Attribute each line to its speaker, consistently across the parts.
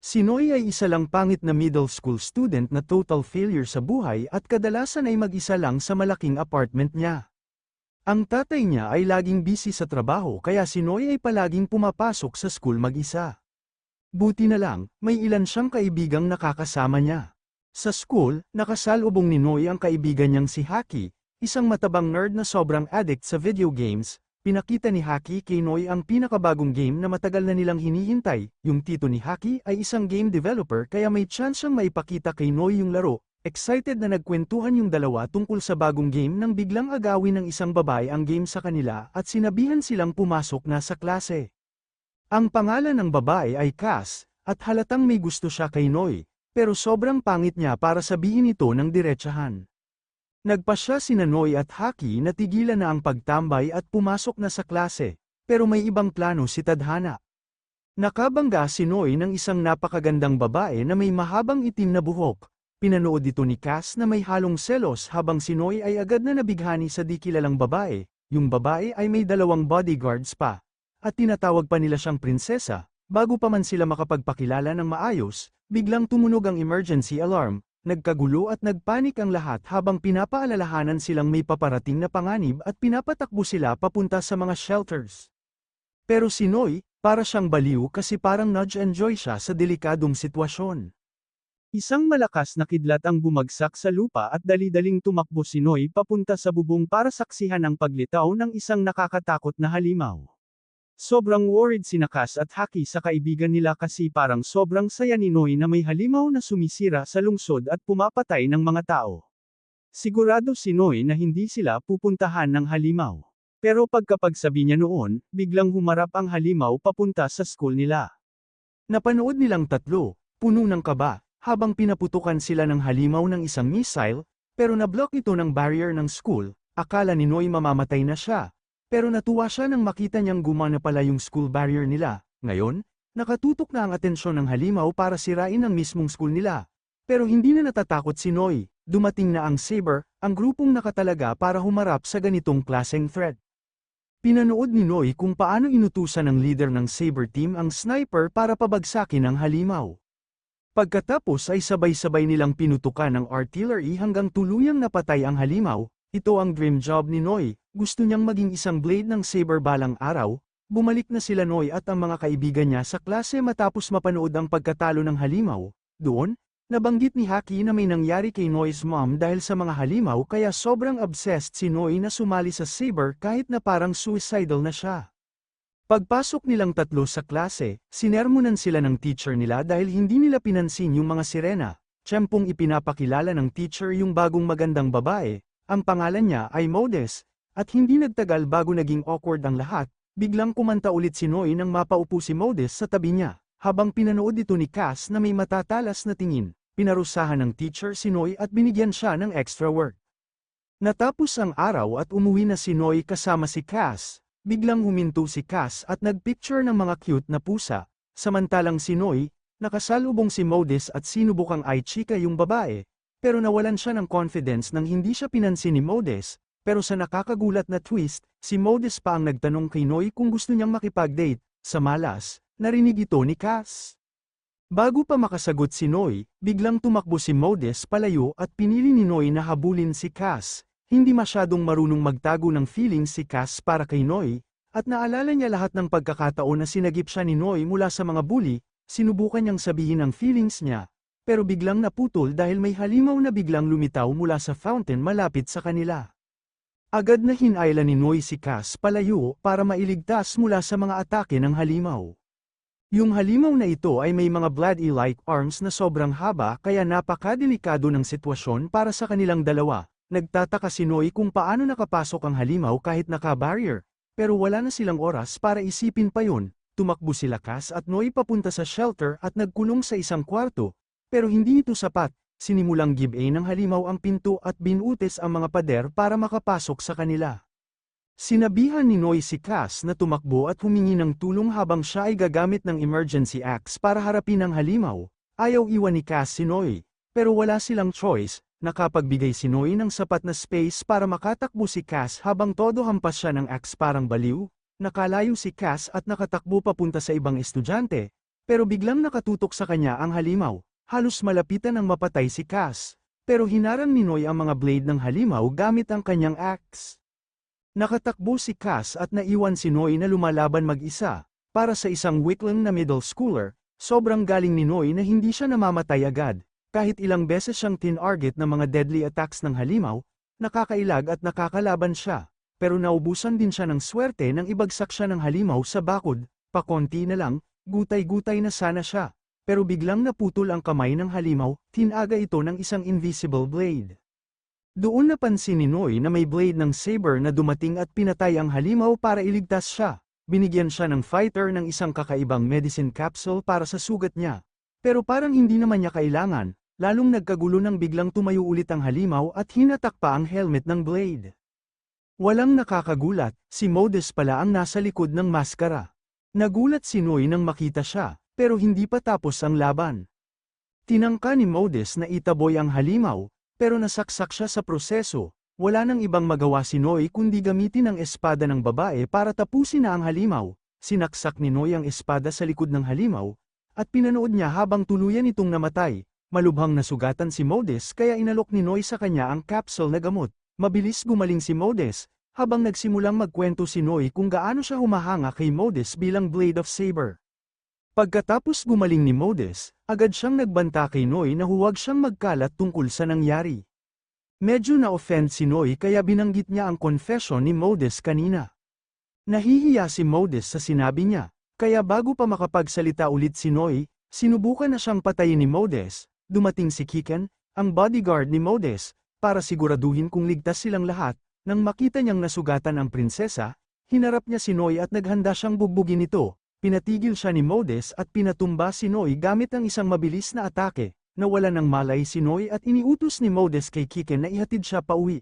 Speaker 1: Si Noy ay isa lang pangit na middle school student na total failure sa buhay at kadalasan ay mag-isa lang sa malaking apartment niya. Ang tatay niya ay laging busy sa trabaho kaya si Noy ay palaging pumapasok sa school mag-isa. Buti na lang, may ilan siyang kaibigang nakakasama niya. Sa school, nakasalubong ni Noy ang kaibigan niyang si Haki, isang matabang nerd na sobrang addict sa video games. Pinakita ni Haki kay Noy ang pinakabagong game na matagal na nilang hinihintay. Yung tito ni Haki ay isang game developer kaya may chance siyang maipakita kay Noy yung laro. Excited na nagkwentuhan yung dalawa tungkol sa bagong game nang biglang agawin ng isang babae ang game sa kanila at sinabihan silang pumasok na sa klase. Ang pangalan ng babae ay Cass, at halatang may gusto siya kay Noy, pero sobrang pangit niya para sabihin ito ng diretsahan. Nagpasya sina Noy at Haki na tigilan na ang pagtambay at pumasok na sa klase, pero may ibang plano si Tadhana. Nakabangga si Noy ng isang napakagandang babae na may mahabang itim na buhok. Pinanood ito ni Cass na may halong selos habang si Noy ay agad na nabighani sa di kilalang babae. Yung babae ay may 2 bodyguards pa, at tinatawag pa nila siyang prinsesa. Bago pa man sila makapagpakilala ng maayos, biglang tumunog ang emergency alarm. Nagkagulo at nagpanik ang lahat habang pinapaalalahanan silang may paparating na panganib at pinapatakbo sila papunta sa mga shelters. Pero si Noy, para siyang baliw kasi parang nudge-enjoy siya sa delikadong sitwasyon. Isang malakas na kidlat ang bumagsak sa lupa at dali-daling tumakbo si Noy papunta sa bubong para saksihan ang paglitaw ng isang nakakatakot na halimaw. Sobrang worried sina Cass at Haki sa kaibigan nila kasi parang sobrang saya ni Noy na may halimaw na sumisira sa lungsod at pumapatay ng mga tao. Sigurado si Noy na hindi sila pupuntahan ng halimaw. Pero pagkapagsabi niya noon, biglang humarap ang halimaw papunta sa school nila. Napanood nilang tatlo, puno ng kaba, habang pinaputukan sila ng halimaw ng isang missile, pero nablock ito ng barrier ng school. Akala ni Noy mamamatay na siya. Pero natuwa siya nang makita niyang gumana pala yung school barrier nila. Ngayon, nakatutok na ang atensyon ng halimaw para sirain ang mismong school nila. Pero hindi na natatakot si Noy. Dumating na ang Saber, ang grupong nakatalaga para humarap sa ganitong klaseng threat. Pinanood ni Noy kung paano inutusan ng leader ng Saber team ang sniper para pabagsakin ang halimaw. Pagkatapos ay sabay-sabay nilang pinutukan ng artillery hanggang tuluyang napatay ang halimaw. Ito ang dream job ni Noy. Gusto niyang maging isang blade ng Saber balang araw. Bumalik na sila Noy at ang mga kaibigan niya sa klase matapos mapanood ang pagkatalo ng halimaw. Doon, nabanggit ni Haki na may nangyari kay Noy's mom dahil sa mga halimaw kaya sobrang obsessed si Noy na sumali sa Saber kahit na parang suicidal na siya. Pagpasok nilang tatlo sa klase, sinermonan sila ng teacher nila dahil hindi nila pinansin yung mga sirena. Tiyempong ipinapakilala ng teacher yung bagong magandang babae. Ang pangalan niya ay Modes, at hindi nagtagal bago naging awkward ang lahat, biglang kumanta ulit si Noy nang mapaupo si Modes sa tabi niya. Habang pinanood ito ni Cass na may matatalas na tingin, pinarusahan ng teacher si Noy at binigyan siya ng extra work. Natapos ang araw at umuwi na si Noy kasama si Cass, biglang huminto si Cass at nagpicture ng mga cute na pusa, samantalang si Noy, nakasalubong si Modes at sinubukang i-chika yung babae. Pero nawalan siya ng confidence nang hindi siya pinansin ni Modes, pero sa nakakagulat na twist, si Modes pa ang nagtanong kay Noy kung gusto niyang makipag-date. Sa malas, narinig ito ni Cass. Bago pa makasagot si Noy, biglang tumakbo si Modes palayo at pinili ni Noy na habulin si Cass. Hindi masyadong marunong magtago ng feelings si Cass para kay Noy, at naalala niya lahat ng pagkakataon na sinagip siya ni Noy mula sa mga bully. Sinubukan niyang sabihin ang feelings niya. Pero biglang naputol dahil may halimaw na biglang lumitaw mula sa fountain malapit sa kanila. Agad na hinayla ni Noy si Cass palayo para mailigtas mula sa mga atake ng halimaw. Yung halimaw na ito ay may mga blood-eye-like arms na sobrang haba kaya napakadelikado ng sitwasyon para sa kanilang dalawa. Nagtataka si Noy kung paano nakapasok ang halimaw kahit naka-barrier, pero wala na silang oras para isipin pa yun. Tumakbo sila Cass at Noy papunta sa shelter at nagkulong sa isang kwarto. Pero hindi ito sapat, sinimulang give-a ng halimaw ang pinto at binutis ang mga pader para makapasok sa kanila. Sinabihan ni Noy si Cass na tumakbo at humingi ng tulong habang siya ay gagamit ng emergency axe para harapin ang halimaw. Ayaw iwan ni Cass si Noy, pero wala silang choice, nakapagbigay si Noy ng sapat na space para makatakbo si Cass habang todo hampas siya ng axe parang baliw. Nakalayo si Cass at nakatakbo papunta sa ibang estudyante. Pero biglang nakatutok sa kanya ang halimaw, halos malapitan ng mapatay si Cass. Pero hinarang ni Noy ang mga blade ng halimaw gamit ang kanyang axe. Nakatakbo si Cass at naiwan si Noy na lumalaban mag-isa. Para sa isang weakling na middle schooler, sobrang galing ni Noy na hindi siya namamatay agad. Kahit ilang beses siyang tinarget ng mga deadly attacks ng halimaw, nakakailag at nakakalaban siya. Pero naubusan din siya ng swerte nang ibagsak siya ng halimaw sa bakod, pakonti na lang, gutay-gutay na sana siya. Pero biglang naputol ang kamay ng halimaw, tinaga ito ng isang invisible blade. Doon napansin ni Noy na may blade ng saber na dumating at pinatay ang halimaw para iligtas siya. Binigyan siya ng fighter ng isang kakaibang medicine capsule para sa sugat niya. Pero parang hindi naman niya kailangan, lalong nagkagulo nang biglang tumayo ulit ang halimaw at hinatak pa ang helmet ng blade. Walang nakakagulat, si Modus pala ang nasa likod ng maskara. Nagulat si Noy nang makita siya. Pero hindi pa tapos ang laban. Tinangka ni Modus na itaboy ang halimaw, pero nasaksak siya sa proseso. Wala nang ibang magawa si Noy kundi gamitin ang espada ng babae para tapusin na ang halimaw. Sinaksak ni Noy ang espada sa likod ng halimaw, at pinanood niya habang tuluyan itong namatay. Malubhang nasugatan si Modus kaya inalok ni Noy sa kanya ang capsule na gamot. Mabilis gumaling si Modus, habang nagsimulang magkwento si Noy kung gaano siya humahanga kay Modus bilang Blade of Saber. Pagkatapos gumaling ni Modus, agad siyang nagbanta kay Noy na huwag siyang magkalat tungkol sa nangyari. Medyo na-offend si Noy kaya binanggit niya ang confession ni Modus kanina. Nahihiya si Modus sa sinabi niya, kaya bago pa makapagsalita ulit si Noy, sinubukan na siyang patayin ni Modus. Dumating si Kiken, ang bodyguard ni Modus, para siguraduhin kung ligtas silang lahat. Nang makita niyang nasugatan ang prinsesa, hinarap niya si Noy at naghanda siyang bugbugin ito. Pinatigil siya ni Modus at pinatumba si Noy gamit ang isang mabilis na atake. Nawala ng malay si Noy at iniutos ni Modus kay Kiken na ihatid siya pauwi.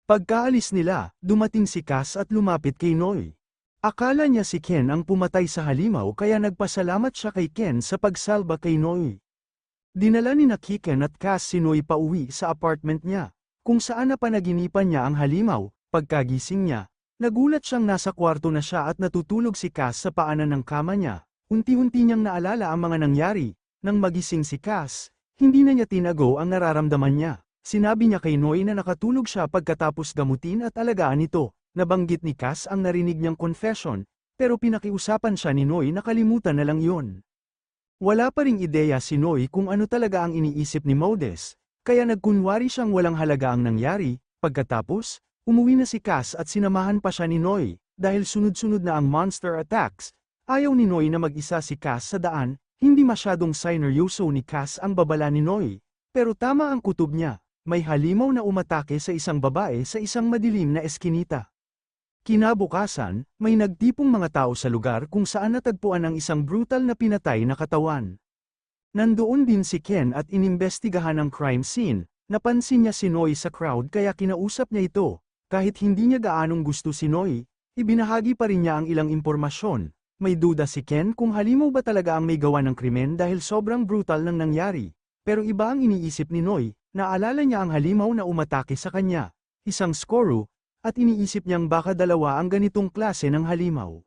Speaker 1: Pagkaalis nila, dumating si Cass at lumapit kay Noy. Akala niya si Ken ang pumatay sa halimaw kaya nagpasalamat siya kay Ken sa pagsalba kay Noy. Dinala ni na Kiken at Cass si Noy pauwi sa apartment niya, kung saan napanaginipan niya ang halimaw. Pagkagising niya, nagulat siyang nasa kwarto na siya at natutulog si Cass sa paanan ng kama niya. Unti-unti niyang naalala ang mga nangyari. Nang magising si Cass, hindi na niya tinago ang nararamdaman niya. Sinabi niya kay Noy na nakatulog siya pagkatapos gamutin at alagaan ito. Nabanggit ni Cass ang narinig niyang confession, pero pinakiusapan siya ni Noy na kalimutan na lang yun. Wala pa ring ideya si Noy kung ano talaga ang iniisip ni Modus, kaya nagkunwari siyang walang halaga ang nangyari. Pagkatapos, umuwi na si Cass at sinamahan pa siya ni Noy. Dahil sunod-sunod na ang monster attacks, ayaw ni Noy na mag-isa si Cass sa daan. Hindi masyadong sineryoso ni Cass ang babala ni Noy. Pero tama ang kutob niya, may halimaw na umatake sa isang babae sa isang madilim na eskinita. Kinabukasan, may nagtipong mga tao sa lugar kung saan natagpuan ang isang brutal na pinatay na katawan. Nandoon din si Ken at inimbestigahan ang crime scene. Napansin niya si Noy sa crowd kaya kinausap niya ito. Kahit hindi niya gaanong gusto si Noy, ibinahagi pa rin niya ang ilang impormasyon. May duda si Ken kung halimaw ba talaga ang may gawa ng krimen dahil sobrang brutal nang nangyari. Pero iba ang iniisip ni Noy, naalala niya ang halimaw na umatake sa kanya, isang Skoru, at iniisip niyang baka dalawa ang ganitong klase ng halimaw.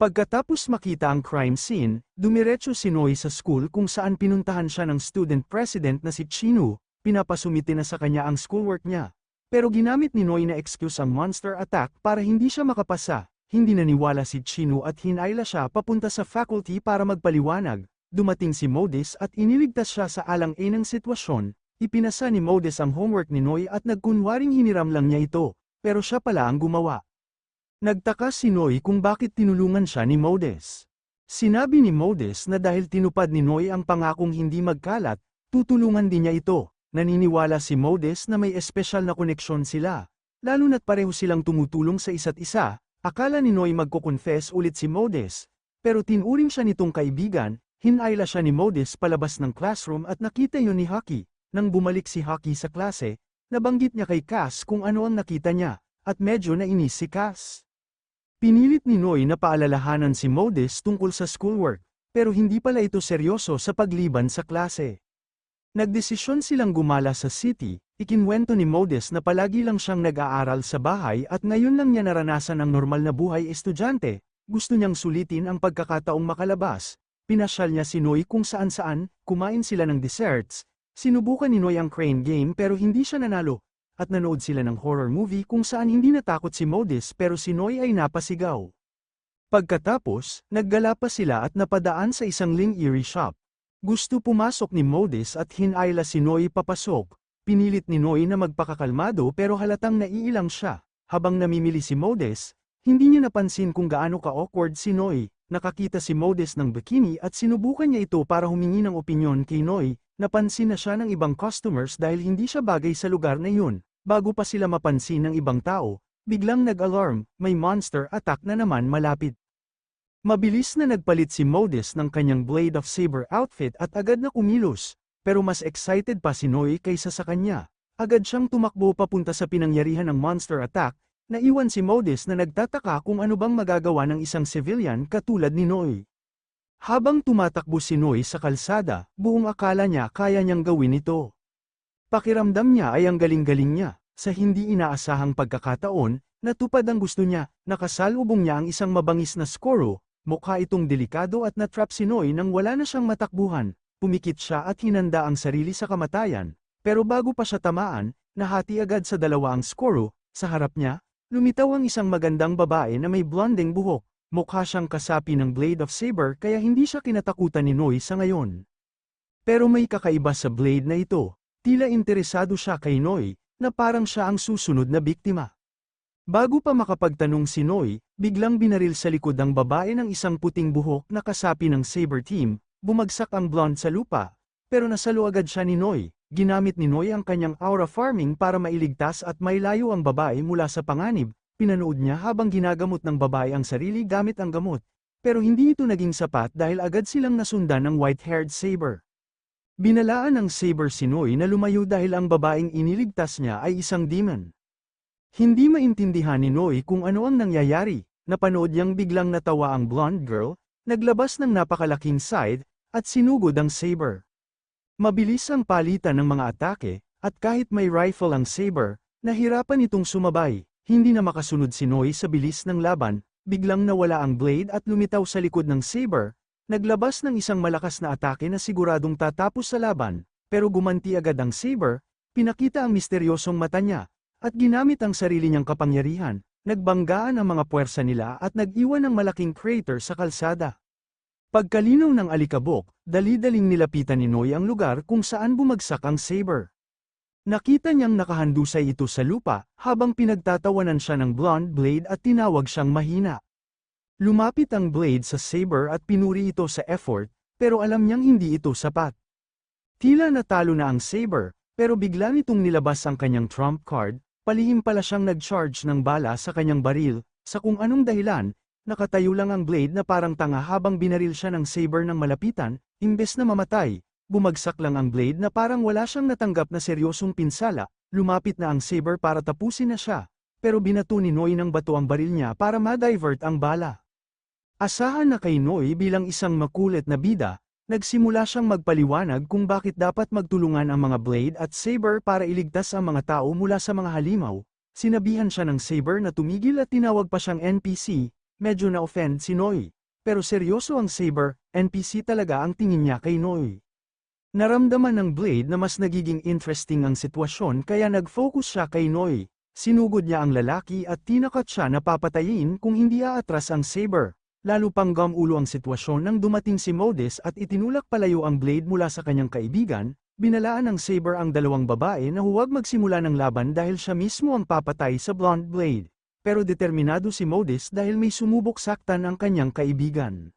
Speaker 1: Pagkatapos makita ang crime scene, dumiretso si Noy sa school kung saan pinuntahan siya ng student president na si Chinu. Pinapasumite na sa kanya ang schoolwork niya. Pero ginamit ni Noy na excuse ang monster attack para hindi siya makapasa. Hindi naniwala si Chinu at hinayla siya papunta sa faculty para magpaliwanag. Dumating si Modus at iniligtas siya sa alang-inang sitwasyon. Ipinasa ni Modus ang homework ni Noy at nagkunwaring hiniram lang niya ito, pero siya pala ang gumawa. Nagtaka si Noy kung bakit tinulungan siya ni Modus. Sinabi ni Modus na dahil tinupad ni Noy ang pangakong hindi magkalat, tutulungan din niya ito. Naniniwala si Modus na may espesyal na koneksyon sila. Lalo na't pareho silang tumutulong sa isa't isa. Akala ni Noy magko-confess ulit si Modus, pero tinuring siya nitong kaibigan. Hinayla siya ni Modus palabas ng classroom at nakita yun ni Haki. Nang bumalik si Haki sa klase, nabanggit niya kay Cass kung ano ang nakita niya, at medyo nainis si Cass. Pinilit ni Noy na paalalahanan si Modus tungkol sa schoolwork, pero hindi pala ito seryoso sa pagliban sa klase. Nagdesisyon silang gumala sa city. Ikinwento ni Modus na palagi lang siyang nag-aaral sa bahay at ngayon lang niya naranasan ang normal na buhay estudyante. Gusto niyang sulitin ang pagkakataong makalabas. Pinasyal niya si Noy kung saan-saan, kumain sila ng desserts, sinubukan ni Noy ang crane game pero hindi siya nanalo, at nanood sila ng horror movie kung saan hindi natakot si Modest pero si Noy ay napasigaw. Pagkatapos, naggala pa sila at napadaan sa isang Ling Eerie shop. Gusto pumasok ni Modest at hinayla si Noy papasok. Pinilit ni Noy na magpakakalmado pero halatang naiilang siya. Habang namimili si Modest, hindi niya napansin kung gaano ka-awkward si Noy. Nakakita si Modest ng bikini at sinubukan niya ito para humingi ng opinyon kay Noy. Napansin na siya ng ibang customers dahil hindi siya bagay sa lugar na yun. Bago pa sila mapansin ng ibang tao, biglang nag-alarm, may monster attack na naman malapit. Mabilis na nagpalit si Modest ng kanyang Blade of Saber outfit at agad na kumilos. Pero mas excited pa si Noy kaysa sa kanya. Agad siyang tumakbo papunta sa pinangyarihan ng monster attack, naiwan si Modest na nagtataka kung ano bang magagawa ng isang civilian katulad ni Noy. Habang tumatakbo si Noy sa kalsada, buong akala niya kaya niyang gawin ito. Pakiramdam niya ay ang galing-galing niya. Sa hindi inaasahang pagkakataon, natupad ang gusto niya, nakasalubong niya ang isang mabangis na Skoro, mukha itong delikado at natrap si Noy nang wala na siyang matakbuhan. Pumikit siya at hinanda ang sarili sa kamatayan, pero bago pa siya tamaan, nahati agad sa dalawa ang Skoro. Sa harap niya, lumitaw ang isang magandang babae na may blonding buhok, mukha siyang kasapi ng Blade of Saber kaya hindi siya kinatakutan ni Noy sa ngayon. Pero may kakaiba sa blade na ito, tila interesado siya kay Noy, na parang siya ang susunod na biktima. Bago pa makapagtanong si Noy, biglang binaril sa likod ang babae ng isang puting buhok na kasapi ng Saber Team. Bumagsak ang blonde sa lupa, pero nasalo agad siya ni Noy. Ginamit ni Noy ang kanyang aura farming para mailigtas at mailayo ang babae mula sa panganib. Pinanood niya habang ginagamot ng babae ang sarili gamit ang gamot. Pero hindi ito naging sapat dahil agad silang nasundan ng white-haired Saber. Binalaan ng Saber si Noy na lumayo dahil ang babaeng iniligtas niya ay isang demon. Hindi maintindihan ni Noy kung ano ang nangyayari. Napanood niyang biglang natawa ang blonde girl, naglabas ng napakalaking scythe, at sinugod ang Saber. Mabilis ang palitan ng mga atake, at kahit may rifle ang Saber, nahirapan itong sumabay. Hindi na makasunod si Noy sa bilis ng laban, biglang nawala ang blade at lumitaw sa likod ng Saber, naglabas ng isang malakas na atake na siguradong tatapos sa laban, pero gumanti agad ang Saber, pinakita ang misteryosong mata niya, at ginamit ang sarili niyang kapangyarihan, nagbanggaan ang mga puwersa nila at nag-iwan ng malaking crater sa kalsada. Pagkalinaw ng alikabok, dali-daling nilapitan ni Noy ang lugar kung saan bumagsak ang Saber. Nakita niyang nakahandusay ito sa lupa, habang pinagtatawanan siya ng blonde blade at tinawag siyang mahina. Lumapit ang blade sa Saber at pinuri ito sa effort, pero alam niyang hindi ito sapat. Tila natalo na ang Saber, pero bigla nitong nilabas ang kanyang trump card, palihim pala siyang nag-charge ng bala sa kanyang baril, sa kung anong dahilan. Nakatayo lang ang blade na parang tanga habang binaril siya ng Saber ng malapitan, imbes na mamatay, bumagsak lang ang blade na parang wala siyang natanggap na seryosong pinsala, lumapit na ang Saber para tapusin na siya, pero binato ni Noy ng bato ang baril niya para ma-divert ang bala. Asahan na kay Noy bilang isang makulit na bida, nagsimula siyang magpaliwanag kung bakit dapat magtulungan ang mga blade at Saber para iligtas ang mga tao mula sa mga halimaw. Sinabihan siya ng Saber na tumigil at tinawag pa siyang NPC. Medyo na-offend si Noy. Pero seryoso ang Saber, NPC talaga ang tingin niya kay Noy. Naramdaman ng blade na mas nagiging interesting ang sitwasyon kaya nag-focus siya kay Noy. Sinugod niya ang lalaki at tinakat siya na papatayin kung hindi aatras ang Saber. Lalo pang gumulo ang sitwasyon nang dumating si Modest at itinulak palayo ang blade mula sa kanyang kaibigan. Binalaan ng Saber ang dalawang babae na huwag magsimula ng laban dahil siya mismo ang papatay sa blonde blade. Pero determinado si Modest dahil may sumubok saktan ang kanyang kaibigan.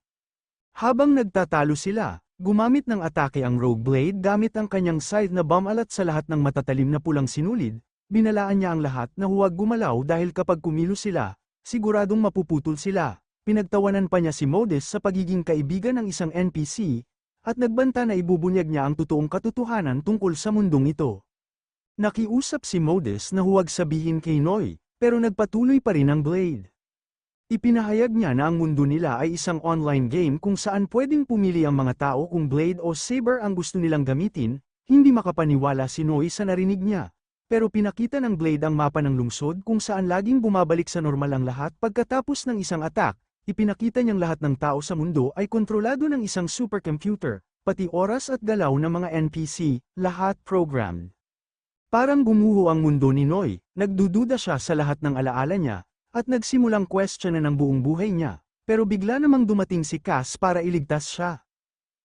Speaker 1: Habang nagtatalo sila, gumamit ng atake ang Rogue Blade gamit ang kanyang scythe na bumalat sa lahat ng matatalim na pulang sinulid, binalaan niya ang lahat na huwag gumalaw dahil kapag kumilos sila, siguradong mapuputol sila. Pinagtawanan pa niya si Modest sa pagiging kaibigan ng isang NPC, at nagbanta na ibubunyag niya ang totoong katotohanan tungkol sa mundong ito. Nakiusap si Modest na huwag sabihin kay Noy, pero nagpatuloy pa rin ang Blade. Ipinahayag niya na ang mundo nila ay isang online game kung saan pwedeng pumili ang mga tao kung Blade o Saber ang gusto nilang gamitin. Hindi makapaniwala si Noy sa narinig niya. Pero pinakita ng Blade ang mapa ng lungsod kung saan laging bumabalik sa normal ang lahat pagkatapos ng isang attack. Ipinakita niyang lahat ng tao sa mundo ay kontrolado ng isang supercomputer, pati oras at galaw ng mga NPC, lahat programmed. Parang gumuho ang mundo ni Noy, nagdududa siya sa lahat ng alaala niya, at nagsimulang questionan ang buong buhay niya, pero bigla namang dumating si Cass para iligtas siya.